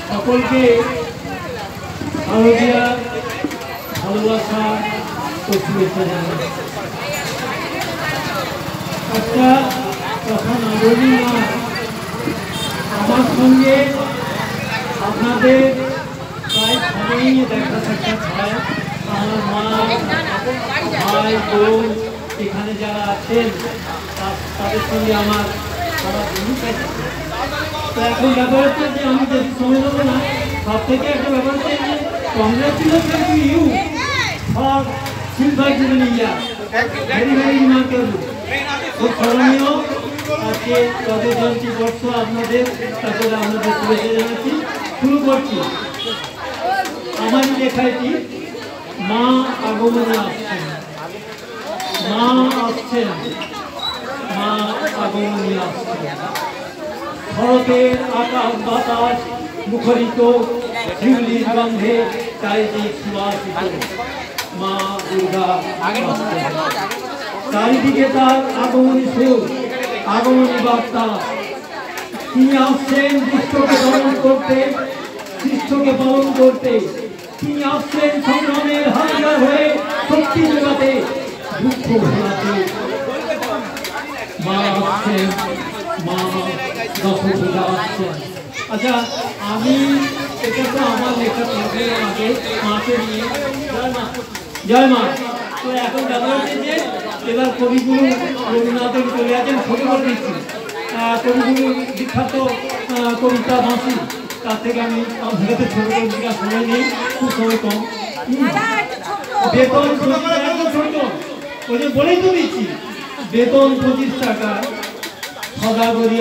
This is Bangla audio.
সকলকে শারদীয়া ভালোবাসা ও শুভেচ্ছা জানাই। একটা কথা না বলি না, আমার সঙ্গে আপনাদের প্রায় সময়ই দেখা সাক্ষাৎ হয়। আমার মা, ভাই, বোন এখানে যারা আছেন তাদের সঙ্গে আমার সারা দিনই থাকে। তো এখন ব্যাপার হচ্ছে যে আমি বেশি সময় দেবো না। সব থেকে একটা ব্যাপার হচ্ছে যে congratulation to you for silver jubilee year, very very remarkable. খুব স্মরণীয় আজকে রজত জয়ন্তী বর্ষ আপনাদের, তারপরে আপনাদের শুভেচ্ছা জানাচ্ছি। শুরু করছি আমার লেখাটি, মা আগমনে আসছেন, মা আসছেন, মা আগমনে আসছেন। শরতের আকাশ বাতাস মুখরিত, শিউলির গন্ধে চারিদিক সুবাসিত, মা দুর্গা আসছেন। চারিদিকে তার আগমনী সুর, আগমনী বার্তা। তিনি আসছেন দুষ্টকে দমন করতে, শিষ্টকে পালন করতে। তিনি আসছেন সংগ্রামের হাতিয়ার হয়ে শক্তি যোগাতে, দুঃখ ভোলাতে। মা আসছেন, মা দশভূজা আসছেন। আচ্ছা, আমি এটা তো আমার লেখা থাকবে আগে মাকে নিয়ে। জয় মা, জয় মা। তো এখন ব্যাপার হচ্ছে যে এবার কবিগুরু রবীন্দ্রনাথের চলে আছেন, ছোট করে দিচ্ছি। কবিগুরু বিখ্যাত কবিতা বাঁশি, তার থেকে আমি আপনাদের ছোট কবিতা সময় নেই, খুব সময় কম। বেতন একদম ছোট, ওই যে বলেই তো দিচ্ছি, বেতন 25 টাকা, সদাগরিয়া।